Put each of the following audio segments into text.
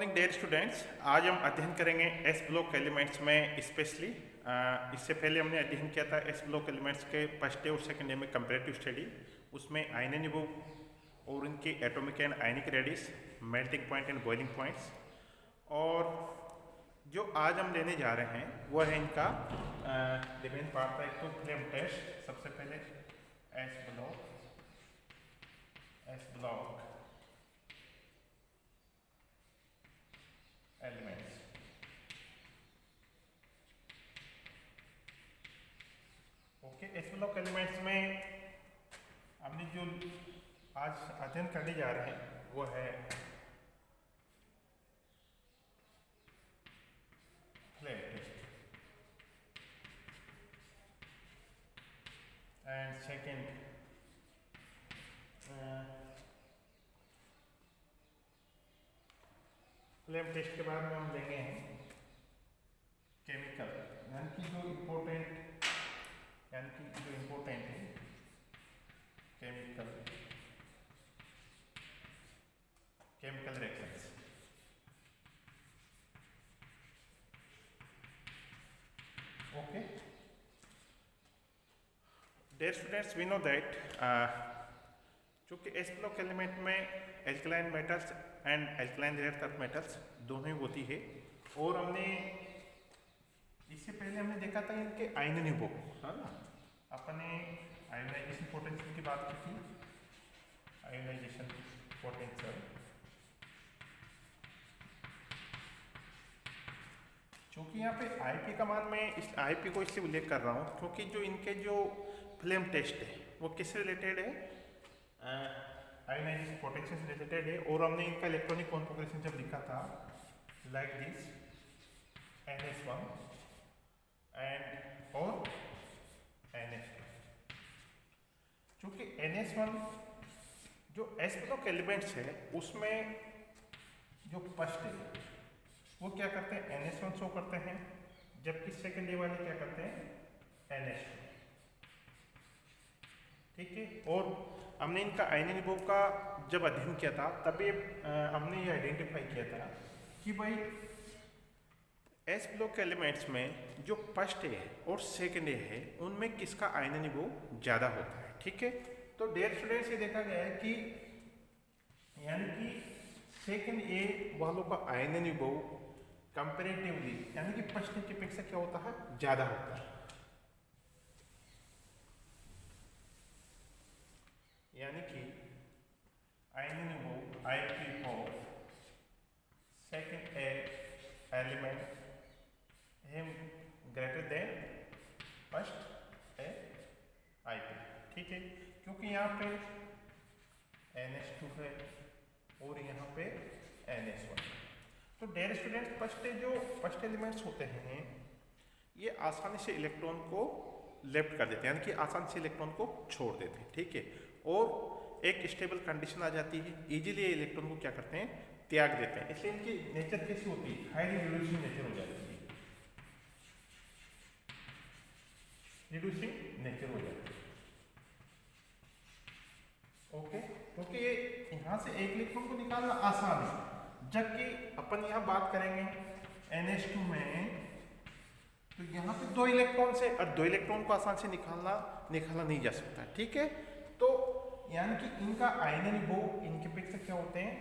Morning dear students. आज हम अध्ययन करेंगे एस ब्लॉक एलिमेंट्स में स्पेशली। इससे पहले हमने अध्ययन किया था एस ब्लॉक एलिमेंट्स के फर्स्ट डे और सेकंड डे में कंपैरेटिव स्टडी। उसमें आयनिक ग्रुप और उनके atomic and ionic radius, melting point and boiling points. और जो आज हम लेने जा रहे हैं वो है इनका डिमेन पार्ट था। एक तो फ्लेम टेस्ट। सबसे पहले S block elements. Okay, S block elements में हमने जो आज अध्ययन करने जा रहे हैं वो है flame test and second flame test के बाद में हम लेंगे हैं केमिकल, यानी कि जो इम्पोर्टेंट है chemical reactions. Okay dear students, we know that चूँकि एस ब्लॉक एलिमेंट में alkaline metals and alkaline rare earth metals दोनों ही होती है। और हमने इससे पहले हमने देखा था इनके आयनिक ग्रुप, है ना। अपने आयोनाइजेशन पोटेंशियल की बात की थी। आयोनाइजेशन पोटेंशियल, क्योंकि यहाँ पे आईपी का मान मैं इस आईपी को इसलिए उल्लेख कर रहा हूँ क्योंकि जो इनके जो फ्लेम टेस्ट है वो किससे रिलेटेड है, आयोनाइजेशन पोटेंशियल से रिलेटेड है। और हमने इनका इलेक्ट्रॉनिक कॉन्फ़िगरेशन जब लिखा था लाइक दिस NS1 एंड और NS2। चूँकि NS1 जो एस ब्लॉक एलिमेंट्स है उसमें जो फर्स्ट है वो क्या करते हैं, NS1 शो करते हैं, जबकि सेकेंड डे वाले क्या करते हैं, NS2। ठीक है। और हमने इनका आयनिक ग्रुप का जब अध्ययन किया था तब हमने ये आइडेंटिफाई किया था कि भाई एस ब्लॉक एलिमेंट्स में जो फर्स्ट ए और सेकेंड ए है उनमें किसका आयनिक ग्रुप ज़्यादा होता है। ठीक है। तो डियर स्टूडेंट्स, ये देखा गया है कि यानी कि सेकेंड ए वालों का आयनिक ग्रुप कंपैरेटिवली यानी कि फर्स्ट ए की अपेक्षा क्या होता है, ज़्यादा होता है। यानी कि ionic group IP of second A element है greater than first A IP. ठीक है, क्योंकि यहाँ पे NS2 है और यहाँ पे NS1। तो डियर स्टूडेंट, फर्स्ट एलिमेंट्स होते हैं ये आसानी से इलेक्ट्रॉन को लेफ्ट कर देते हैं, यानी कि आसानी से इलेक्ट्रॉन को छोड़ देते हैं। ठीक है। और एक स्टेबल कंडीशन आ जाती है, इजीली इलेक्ट्रॉन को क्या करते हैं, त्याग देते हैं। इसलिए इनकी नेचर कैसी होती है, हाईली रिड्यूसिंग नेचर हो जाती है, रिड्यूसिंग नेचर हो जाती है। ओके, क्योंकि ये यहाँ से एक इलेक्ट्रॉन को निकालना आसान है, जबकि अपन यहाँ बात करेंगे NH2 में तो यहाँ पे 2 इलेक्ट्रॉन से, और 2 इलेक्ट्रॉन को आसान से निकाला नहीं जा सकता। ठीक है। तो यानी कि इनका आयनिक ग्रुप इनके अपेक्षा क्या होते हैं,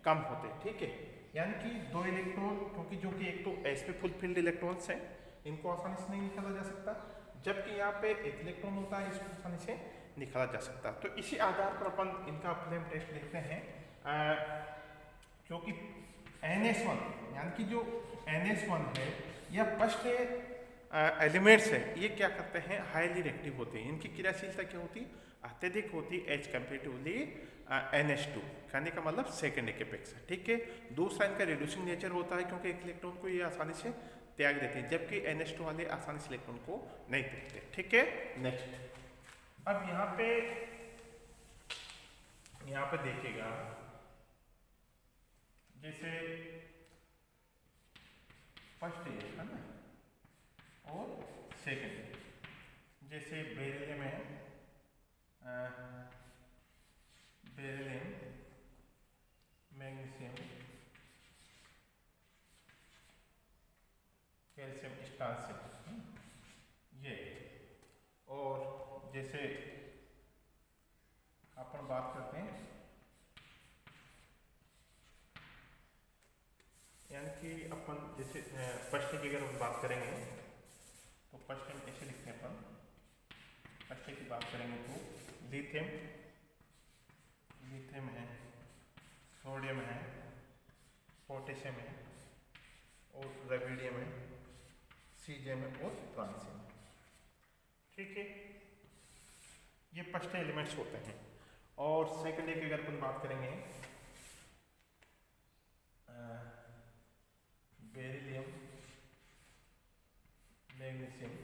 कम होते हैं। ठीक है। यानी कि 2 इलेक्ट्रॉन, क्योंकि जो कि एक तो एस पे फुलफिल्ड इलेक्ट्रॉन्स हैं, इनको आसानी से नहीं निकाला जा सकता, जबकि यहाँ पे एक इलेक्ट्रॉन होता है, इसको आसानी से निकाला जा सकता। तो इसी आधार पर अपन इनका फ्लेम टेस्ट देखते हैं। क्योंकि NS1 यानी कि जो NS1 है या फर्स्ट एलिमेंट्स है, ये क्या करते हैं, हाईली रिएक्टिव होते हैं। इनकी क्रियाशीलता क्या होती है, अत्यधिक होती है एज कंपेरेटिवली NH2, कहने का मतलब सेकेंड के अपेक्षा। ठीक है। दूसरा इनका रिड्यूसिंग नेचर होता है, क्योंकि एक इलेक्ट्रॉन को ये आसानी से त्याग देते हैं, जबकि NH2 वाले आसानी से इलेक्ट्रॉन को नहीं त्यागते। ठीक है। नेक्स्ट, अब यहाँ पे देखिएगा, जैसे फर्स्ट है ना और सेकेंड, जैसे बेरिलियम है, बेरिलियम, मैग्नीशियम, स्टांसिल, ये। और जैसे अपन बात करते हैं, यानी कि अपन जैसे पश्चिम की अगर हम बात करेंगे तो पश्चिम ऐसे लिखते हैं अपन। पश्चिम की बात करेंगे तो लिथियम, लिथियम है, सोडियम है, पोटेशियम है और रेबिडियम है, सीजियम है और फ्रांसियम। ठीक है, ये फर्स्ट एलिमेंट्स होते हैं। और सेकेंड की अगर अपन बात करेंगे, बेरिलियम, मैग्नीशियम,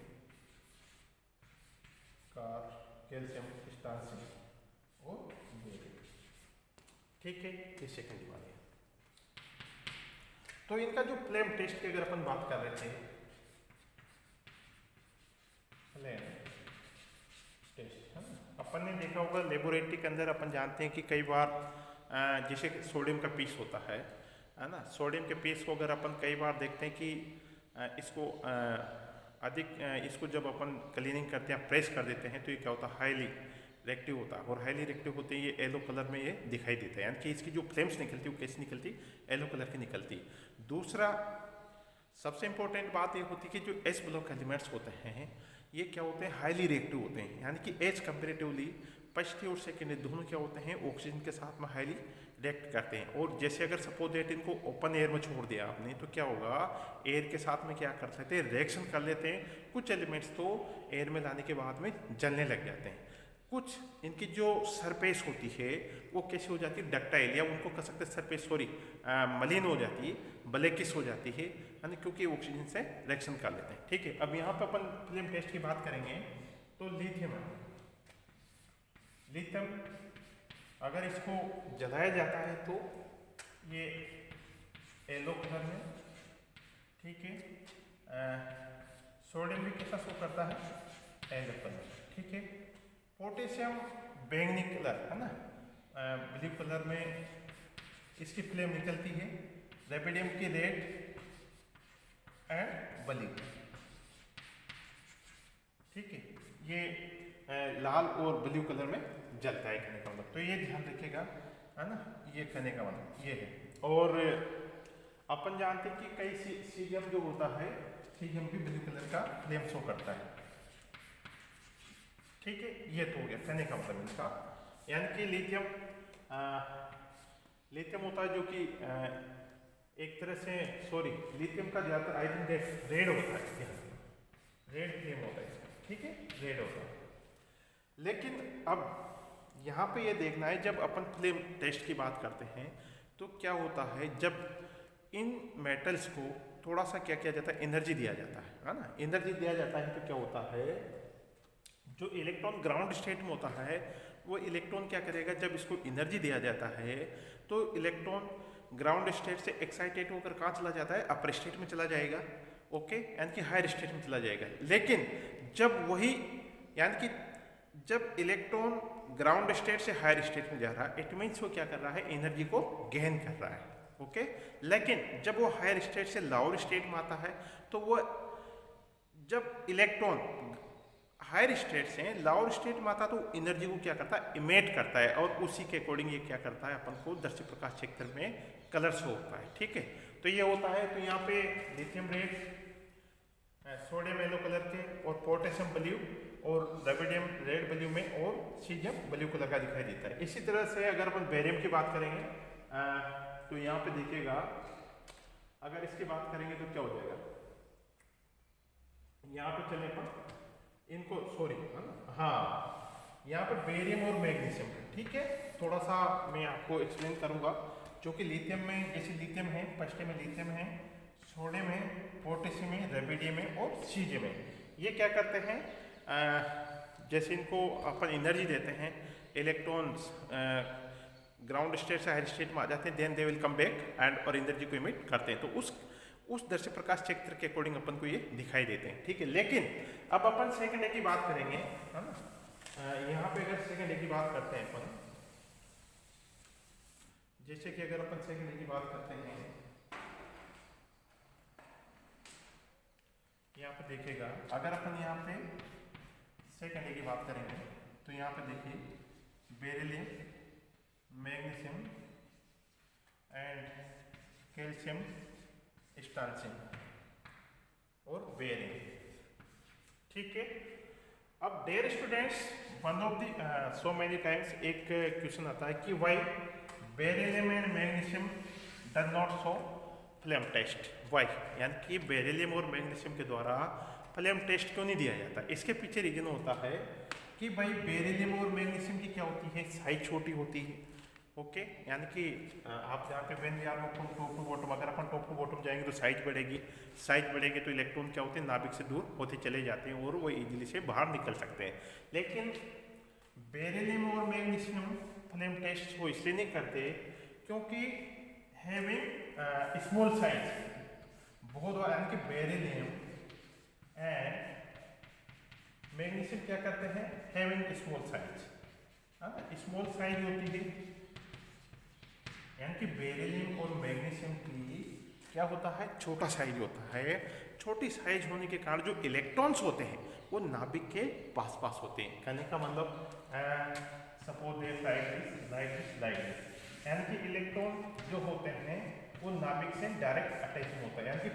कैल्शियम, स्टांसिल और बेरिलियम। ठीक है, ये सेकेंड वाली है। तो इनका जो फ्लेम टेस्ट की अगर अपन बात कर रहे थे, फ्लेम टेस्ट है ना, अपन ने देखा होगा लेबोरेटरी के अंदर अपन जानते हैं कि कई बार जैसे सोडियम का पीस होता है ना, सोडियम के पीस को अगर अपन कई बार देखते हैं कि इसको इसको जब अपन क्लीनिंग करते हैं, प्रेस कर देते हैं, तो ये क्या होता है, हाईली रिएक्टिव होता है। और हाईली रिएक्टिव होते ही ये येलो कलर में ये दिखाई देता है, यानी कि इसकी जो फ्लेम्स निकलती है वो कैसी निकलती, येलो कलर की निकलती। दूसरा सबसे इंपॉर्टेंट बात ये होती है कि जो एस ब्लॉक एलिमेंट्स होते हैं ये क्या होते हैं, हाईली रिएक्टिव होते हैं, यानी कि एच कंपेरेटिवली फर्स्ट और सेकेंड दोनों क्या होते हैं, ऑक्सीजन के साथ में हाईली रिएक्ट करते हैं। और जैसे अगर सपोज दैट इनको ओपन एयर में छोड़ दिया आपने, तो क्या होगा, एयर के साथ में क्या कर लेते हैं, रिएक्शन कर लेते हैं। कुछ एलिमेंट्स तो एयर में लाने के बाद में जलने लग जाते हैं। कुछ इनकी जो सरफेस होती है वो कैसी हो जाती है, डक्टाइल, या उनको कह सकते हैं सरफेस मलिन हो जाती है, ब्लैकिश हो जाती है, यानी क्योंकि ऑक्सीजन से रिएक्शन कर लेते हैं। ठीक है, अब यहाँ पे अपन फ्लेम टेस्ट की बात करेंगे तो लिथियम है। लिथियम अगर इसको जलाया जाता है तो ये येलो कलर में, ठीक है, सोडियम भी कैसा शो करता है, येलो कलर। ठीक है, पोटेशियम बैंगनी कलर है ना, ब्लू कलर में इसकी फ्लेम निकलती है। रेबिडियम की रेड एंड ब्लू। ठीक है, ये लाल और ब्लू कलर में जलता है कहने का मतलब। तो ये ध्यान रखिएगा है ना, ये कहने का मतलब ये है। और अपन जानते हैं कि कई सीजियम जो होता है, सीजियम भी ब्लू कलर का फ्लेम शो करता है। ठीक है, ये तो हो गया कहने का मतलब इसका, यानी कि लिथियम लिथियम होता है जो कि एक तरह से लिथियम का ज़्यादातर आई थिंक रेड होता है, रेड फ्लेम होता है इसका। ठीक है, रेड होता है। लेकिन अब यहाँ पे ये देखना है, जब अपन फ्लेम टेस्ट की बात करते हैं तो क्या होता है, जब इन मेटल्स को थोड़ा सा क्या किया जाता है, एनर्जी दिया जाता है ना। एनर्जी दिया जाता है तो क्या होता है, जो इलेक्ट्रॉन ग्राउंड स्टेट में होता है वो इलेक्ट्रॉन क्या करेगा, जब इसको एनर्जी दिया जाता है तो इलेक्ट्रॉन ग्राउंड स्टेट से एक्साइटेड होकर कहाँ चला जाता है, अपर स्टेट में चला जाएगा। ओके, यानी कि हायर स्टेट में चला जाएगा। लेकिन जब वही, यानी कि जब इलेक्ट्रॉन ग्राउंड स्टेट से हायर स्टेट में जा रहा है, इट मीन्स वो क्या कर रहा है, एनर्जी को गेन कर रहा है। ओके, लेकिन जब वो हायर स्टेट से लोअर स्टेट में आता है तो वो, जब इलेक्ट्रॉन हायर स्टेट से लोअर स्टेट में आता तो एनर्जी को क्या करता है, इमेट करता है, और उसी के अकॉर्डिंग ये क्या करता है, अपन को दर्शी प्रकाश क्षेत्र में कलर शो होता है। ठीक है, तो ये होता है। तो यहाँ पे lithium red, sodium yellow colour के, और पोटेशियम ब्लू, और रेबिडियम रेड ब्लू में, और सीजियम ब्लू कलर का दिखाई देता है। इसी तरह से अगर अपन बेरियम की बात करेंगे तो यहाँ पे देखिएगा, अगर इसकी बात करेंगे तो क्या हो जाएगा, यहाँ पे चले पर इनको है ना, हाँ, यहाँ पर बेरियम और मैग्नीशियम। ठीक है, थोड़ा सा मैं आपको एक्सप्लेन करूँगा। जो कि लिथियम में, जैसे लिथियम है, फर्स्ट में लिथियम है, सोडियम है, पोटेशियम है, रेबिडियम है और सीजियम है। ये क्या करते हैं, जैसे इनको अपन एनर्जी देते हैं, इलेक्ट्रॉन्स ग्राउंड स्टेट से हायर स्टेट में आ जाते हैं, then they will come back and और एनर्जी को इमिट करते हैं। तो उस दर्शी प्रकाश क्षेत्र के अकॉर्डिंग अपन को ये दिखाई देते हैं। ठीक है, लेकिन अब अपन सेकंड की बात करेंगे, है ना। यहाँ पे अगर सेकंड की बात करते हैं अपन, जैसे कि अगर अपन सेकंड की बात करते हैं, यहाँ पे देखिएगा, अगर अपन यहाँ पे सेकेंड ए की बात करेंगे तो यहाँ पे देखिए beryllium, magnesium and calcium, strontium और बेरियम। ठीक है। अब dear students, one of the so many times एक क्वेश्चन आता है कि why beryllium and magnesium does not show flame test, why, यानी कि बेरिलियम और मैग्नीशियम के द्वारा फ्लेम टेस्ट क्यों नहीं दिया जाता। इसके पीछे रीजन होता है कि भाई बेरिलियम और मैग्नीशियम की क्या होती है, साइज छोटी होती है। ओके, यानी कि आप जहाँ पे when we are top to bottom, अगर अपन टॉप टू बॉटम जाएंगे तो साइज बढ़ेगी, साइज बढ़ेगी तो इलेक्ट्रॉन क्या होते हैं, नाभिक से दूर होते चले जाते हैं और वो इजीली से बाहर निकल सकते हैं। लेकिन बेरिलियम और मैग्नीशियम फ्लेम टेस्ट वो इसलिए नहीं करते क्योंकि हैविंग स्मॉल साइज, बहुत, यानी कि बेरिलियम एंड मैग्नीशियम क्या करते हैं, having small size, small size होती है, यानी कि बेरिलियम और मैग्नीशियम की क्या होता है, छोटा साइज होता है। छोटी साइज होने के कारण जो इलेक्ट्रॉन्स होते हैं वो नाभिक के पास पास होते हैं। कहने का मतलब सपोज लाइक दिस, यानी कि इलेक्ट्रॉन जो होते हैं वो नाभिक से डायरेक्ट अटैच होता है, यानी कि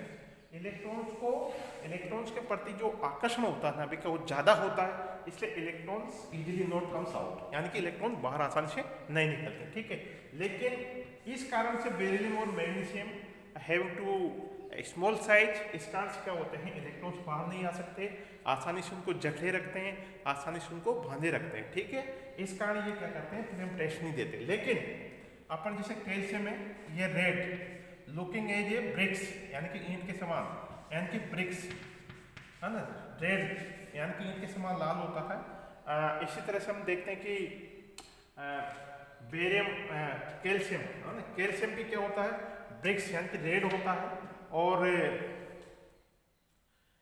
इलेक्ट्रॉन्स के प्रति जो आकर्षण होता है नाभिक का वो ज़्यादा होता है, इसलिए electrons easily not comes out, यानी कि इलेक्ट्रॉन बाहर आसानी से नहीं निकलते। ठीक है। लेकिन इस कारण से बेरिलियम और magnesium have too small size, इस कारण से क्या होते हैं, इलेक्ट्रॉन्स बाहर नहीं आ सकते, आसानी से उनको जकड़े रखते हैं, आसानी से उनको बांधे रखते हैं। ठीक है। इस कारण ये क्या करते हैं, फ्लेम टेस्ट नहीं देते। लेकिन अपन जैसे कैल्शियम है, ये red looking as a bricks, यानी कि ईंट के समान, यानी कि ब्रिक्स है ना, रेड यानी कि ईंट के समान लाल होता है। इसी तरह से हम देखते हैं कि बेरियम, कैल्शियम है ना, कैल्शियम भी क्या होता है, ब्रिक्स यानी कि रेड होता है, और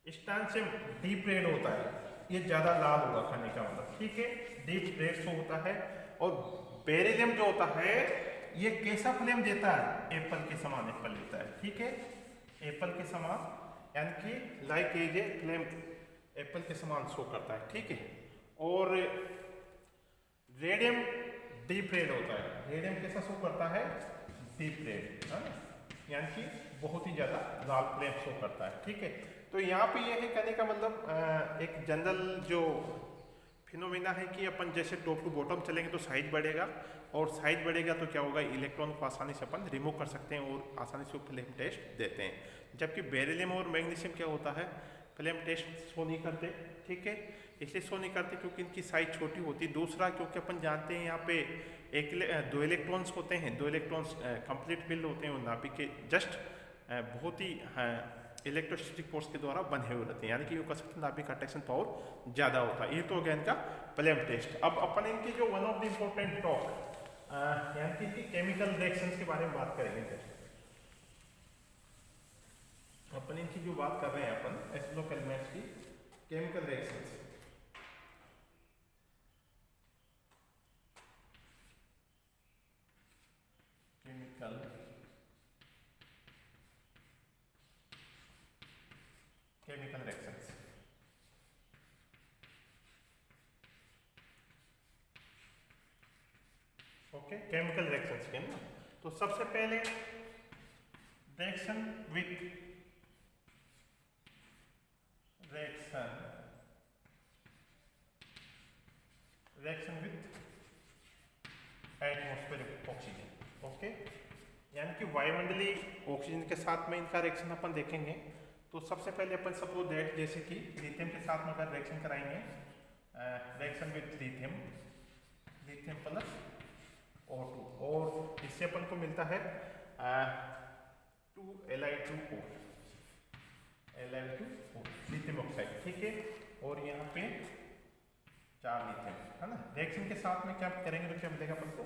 स्टांसियम डीप रेड होता है, ये ज़्यादा लाल होगा खाने का मतलब। ठीक है, डीप रेड शो होता है। और बेरिलियम जो होता है ये कैसा फ्लेम देता है, एप्पल के समान एप्पल देता है। ठीक है, एप्पल के समान, यानी कि like as a flame apple के समान शो करता है। ठीक है। और रेडियम डीप रेड होता है, रेडियम कैसा शो करता है, डीप रेड, है ना, यानी कि बहुत ही ज़्यादा लाल फ्लेम शो करता है। ठीक है। तो यहाँ पे ये है कहने का मतलब एक जनरल जो फिनोमिना है कि अपन जैसे टॉप टू बॉटम चलेंगे तो साइज बढ़ेगा, और साइज बढ़ेगा तो क्या होगा, इलेक्ट्रॉन को आसानी से अपन रिमूव कर सकते हैं और आसानी से फ्लेम टेस्ट देते हैं। जबकि बेरिलियम और मैग्नीशियम क्या होता है, फ्लेम टेस्ट शो नहीं करते। ठीक है, इसलिए शो नहीं करते क्योंकि इनकी साइज छोटी होती है। दूसरा, क्योंकि अपन जानते हैं यहाँ पे दो इलेक्ट्रॉन्स होते हैं, दो इलेक्ट्रॉन्स कंप्लीट फिल्ड होते हैं और नाभिक के जस्ट बहुत ही इलेक्ट्रोस्टैटिक फोर्स के द्वारा बंधे हुए रहते हैं, यानी कि वो कह सकते हैं नाभिक का अट्रैक्शन पावर ज़्यादा होता है। ये तो हो गया इनका फ्लेम टेस्ट। अब अपन इनकी जो one of the important talk, यानी कि इनकी केमिकल रिएक्शंस के बारे में बात करेंगे। अपन इनकी जो बात कर रहे हैं अपन एस्लोक एलिमेंट्स की chemical reactions, chemical reactions. Okay, chemical reactions के ना, तो सबसे पहले reaction with atmospheric oxygen. Okay, यानी कि वायुमंडलीय ऑक्सीजन के साथ में इनका रिएक्शन अपन देखेंगे। तो सबसे पहले अपन सपोज दैट जैसे कि लिथियम के साथ में अगर रिएक्शन कराएंगे, reaction with lithium plus O2, और इससे अपन को मिलता है 2Li2O, लिथियम ऑक्साइड। ठीक है, और यहाँ पे 4 लिथियम, है ना। रिएक्शन के साथ में क्या करेंगे तो क्या मिलेगा अपन को,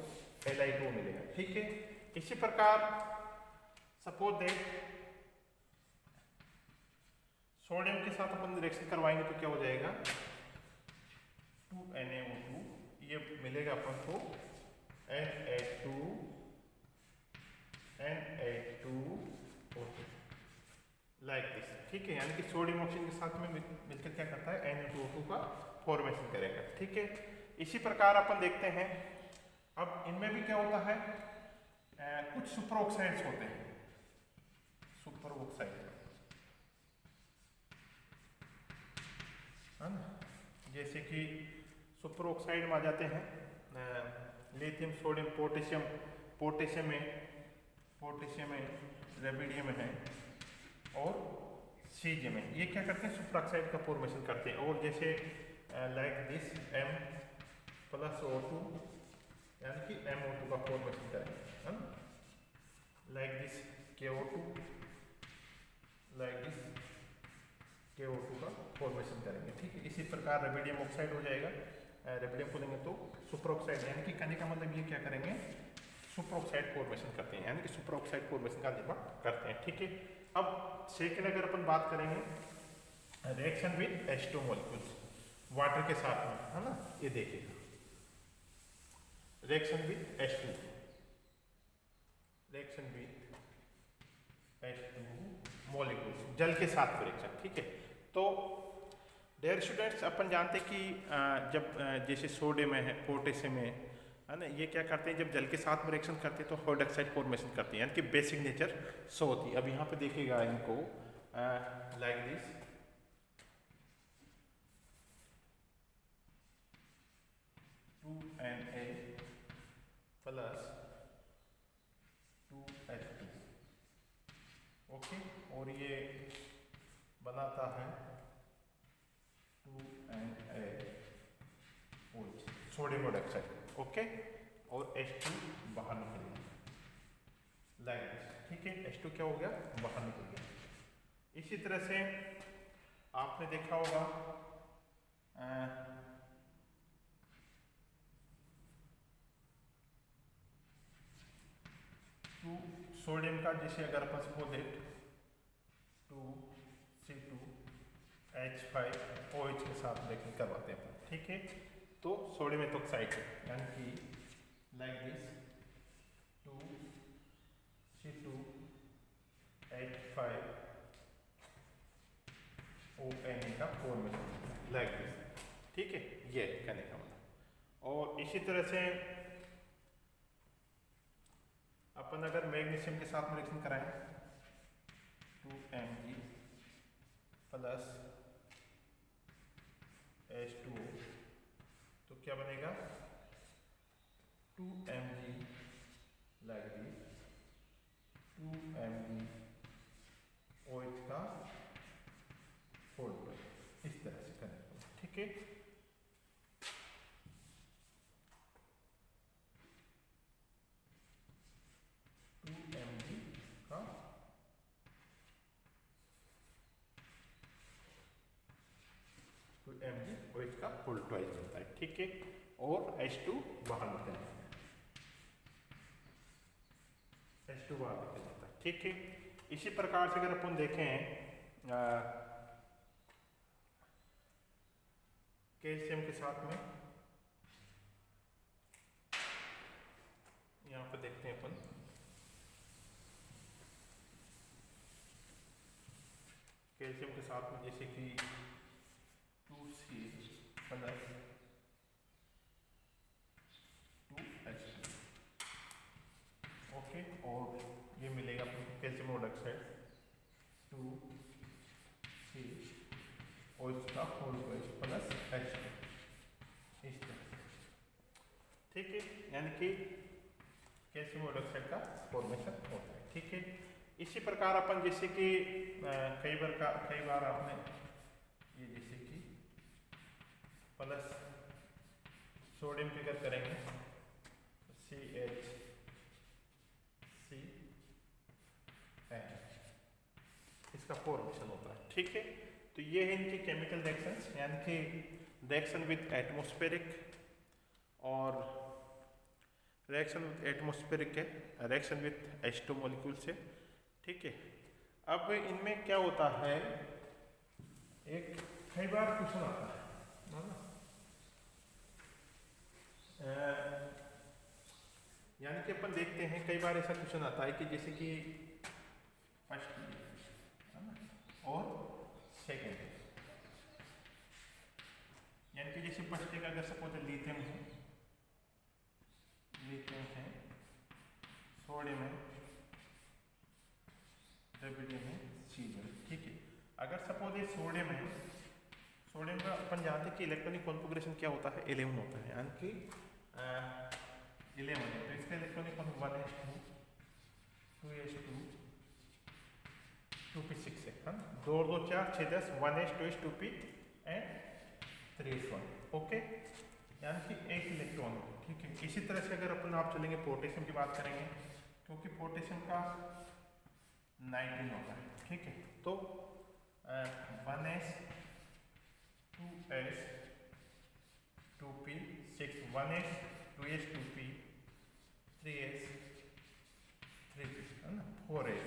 Li2O मिलेगा। ठीक है, इसी प्रकार सपोज दैट सोडियम के साथ अपन रिएक्शन करवाएंगे तो क्या हो जाएगा, 2Na2, ये मिलेगा अपन को Na2O2 लाइक दिस। ठीक है, यानी कि सोडियम ऑक्सीजन के साथ में मिलकर क्या करता है, Na2O2 का फॉर्मेशन करेगा। ठीक है, इसी प्रकार अपन देखते हैं अब इनमें भी क्या होता है, कुछ सुपर ऑक्साइड्स होते हैं, सुपर ऑक्साइड है ना, जैसे कि सुपर ऑक्साइड में आ जाते हैं लिथियम, सोडियम, पोटेशियम, पोटेशियम में रेबिडियम है और सीजियम है। ये क्या करते हैं, सुपर ऑक्साइड का फॉर्मेशन करते हैं। और जैसे लाइक दिस M+O2 यानी कि MO2 का फॉर्मेशन करेंगे, है ना, like this KO2, like this KO2 का फॉर्मेशन करेंगे। ठीक है, इसी प्रकार रेबिडियम ऑक्साइड हो जाएगा, रेबिडियम को लेंगे तो सुपर ऑक्साइड, यानी कि कहने का मतलब ये क्या करेंगे, सुपर ऑक्साइड फॉर्मेशन करते हैं, यानी कि सुपर ऑक्साइड फॉर्मेशन का निर्माण करते हैं। ठीक है, अब सेकेंड अगर अपन बात करेंगे reaction with H2 molecules, water के साथ में, है ना, ये देखिएगा reaction with H2, reaction with H2 molecules, जल के साथ रिएक्शन। ठीक है, तो डेयर स्टूडेंट्स अपन जानते हैं कि जब जैसे सोडियम है, पोटेशियम है ना, ये क्या करते हैं, जब जल के साथ में रिएक्शन करते हैं तो हाइड्रोक्साइड फॉर्मेशन करते हैं, यानी कि बेसिक नेचर शो होती है। अब यहाँ पे देखिएगा इनको like this, Na plus 2H2, okay, और ये बनाता है 2NaOH, सोडियम हाइड्रोक्साइड, ओके, और H2 बाहर निकल गया लाइक दिस। ठीक है, H2 क्या हो गया, बाहर निकल गया। इसी तरह से आपने देखा होगा सोडियम का, जैसे अगर अपन सपोज 2C2H5OH के साथ रिएक्शन करवाते हैं, ठीक है, तो सोडियम एथोक्साइड, यानी कि लाइक दिस 2C2H5ONA का फॉर्मेशन लाइक दिस। ठीक है, ये कहने का मतलब। और इसी तरह से अपन अगर मैग्नीशियम के साथ में रिएक्शन कराएं 2Mg प्लस H2O, तो क्या बनेगा 2Mg लाइक दिस, 2MgOH का होल, इस तरह से करेंगे। ठीक है, MgOH का होल ट्वाइस बनता है। ठीक है, और H2 बाहर निकल जाता है, H2 बाहर निकल जाता है। ठीक है, इसी प्रकार से अगर अपन देखें कैल्शियम के साथ में, यहाँ पे देखते हैं अपन कैल्शियम के साथ में, जैसे कि 2C प्लस 2H2, ओके, और ये मिलेगा कैल्शियम हाइड्रोक्साइड 2COH का होल प्लस H2, इस तरह। ठीक है, यानी कि कैल्शियम हाइड्रोक्साइड का फॉर्मेशन होता है। ठीक है, इसी प्रकार अपन जैसे कि कई बार आपने ये जैसे कि प्लस सोडियम की अगर करेंगे तो CHCN, इसका फॉर्मेशन होता है। ठीक है, तो ये है इनकी केमिकल रिएक्शंस, यानी कि रिएक्शन विद एटमॉस्फेरिक और रिएक्शन विद एटमॉस्फेरिक है, रिएक्शन विद H2 मॉलिक्यूल से। ठीक है, अब इनमें क्या होता है, एक कई बार क्वेश्चन आता है ना, यानी कि अपन देखते हैं कई बार ऐसा क्वेश्चन आता है कि जैसे कि फर्स्ट है ना, और सेकेंड। यानी कि जैसे फर्स्ट का अगर सपोज लिथियम है, सोडियम है, रुबिडियम है, सीजियम। ठीक है, अगर सपोज ये सोडियम है, सोडियम का अपन जानते हैं कि इलेक्ट्रॉनिक कॉन्फ़िगरेशन क्या होता है, 11 होता है, यानी कि 11 है। तो इसका इलेक्ट्रॉनिक कॉन्फ़िगरेशन 1s2 2p6 है, हाँ, 2 2 4 6 10 1s 2s 2p and 3s1। Okay, यानी कि एक इलेक्ट्रॉन। ठीक है, इसी तरह से अगर अपन आप चलेंगे पोटेशियम की बात करेंगे, क्योंकि पोटेशियम का 19 होता है। ठीक है, तो 1s 2s 2p6 1s 2s 2p 3s 3p, है ना, 4s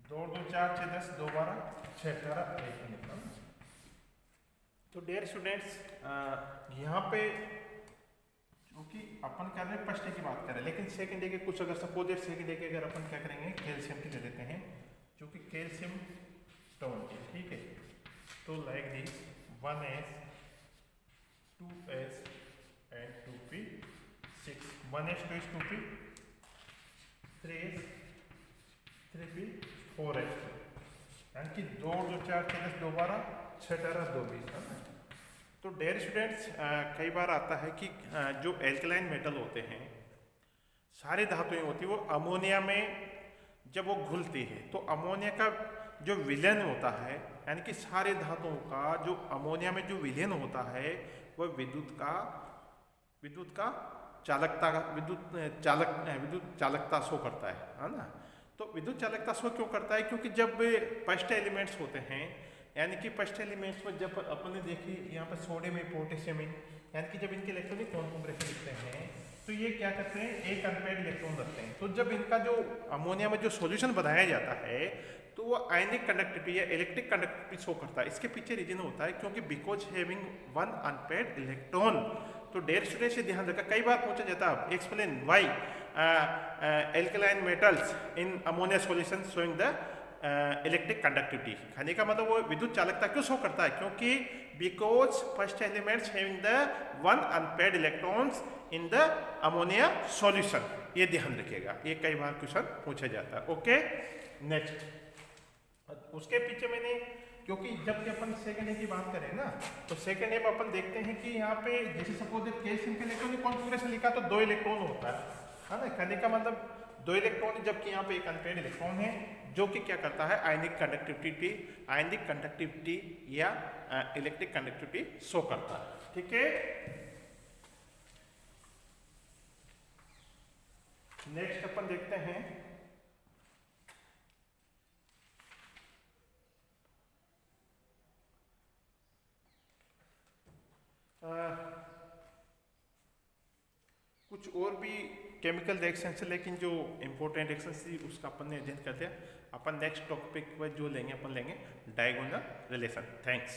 2 2 4 6 10 2 12 6 18 1 निकला। तो डियर स्टूडेंट्स, यहाँ पे क्योंकि अपन कर रहे हैं फर्स्ट डे की बात कर रहे हैं, लेकिन सेकंड डे के कुछ अगर सपोज सेकंड डे के अगर अपन क्या करेंगे, कैल्शियम की ले लेते हैं, जो कि कैल्शियम स्टोन की। ठीक है, तो like this 1s 2s and 2p6 1s 2s 2p 3s 3p 4s, यानी कि 2 2 4 6 10 2 12 6 18 2 20। तो डियर स्टूडेंट्स, कई बार आता है कि जो एल्कलाइन मेटल होते हैं, सारी धातुएं होती है, वो अमोनिया में जब वो घुलती है तो अमोनिया का जो विलयन होता है, यानी कि सारे धातुओं का जो अमोनिया में जो विलयन होता है, वह विद्युत चालकता शो करता है ना। तो विद्युत चालकता शो क्यों करता है? क्योंकि जब फर्स्ट एलिमेंट्स होते हैं, यानी कि फर्स्ट एलिमेंट्स में जब अपन ने देखी यहाँ पर सोडियम है, पोटेशियम है, यानी कि जब इनके इलेक्ट्रॉनिक कॉन्फ़िगरेशन लिखते हैं तो ये क्या करते हैं, एक अनपेयर्ड इलेक्ट्रॉन रखते हैं। तो जब इनका जो अमोनिया में जो सॉल्यूशन बनाया जाता है तो वो आयनिक कंडक्टिविटी या इलेक्ट्रिक कंडक्टिविटी शो करता है। इसके पीछे रीजन होता है क्योंकि because having one unpaired electron. तो डियर स्टूडेंट्स, से ध्यान रखा, कई बार पूछा जाता है explain why alkaline metals in ammonia solution showing the electric conductivity. कहने का मतलब वो विद्युत चालकता क्यों शो करता है? क्योंकि because first elements having the one unpaired electrons in the ammonia solution. ये ध्यान रखिएगा, ये कई बार क्वेश्चन पूछा जाता है। ओके, नेक्स्ट, उसके पीछे मैंने, क्योंकि जब भी अपन सेकेंड ए की बात करें ना, तो सेकेंड ए में अपन देखते हैं कि यहाँ पे जैसे सपोज कैल्शियम के इलेक्ट्रॉनिक कॉन्फ़िगरेशन लिखा तो 2 इलेक्ट्रॉन होता है ना। कहने का मतलब 2 इलेक्ट्रॉन, जबकि यहाँ पे एक अनपेयर्ड इलेक्ट्रॉन है जो कि क्या करता है, आयनिक कंडक्टिविटी या इलेक्ट्रिक कंडक्टिविटी शो करता है। ठीक है, नेक्स्ट अपन देखते हैं कुछ और भी केमिकल रिएक्शन से, लेकिन जो इंपॉर्टेंट रिएक्शन थी उसका अपन ने अध्ययन कर दिया। अपन नेक्स्ट टॉपिक पर जो लेंगे, अपन लेंगे डायगोनल रिलेशन। थैंक्स।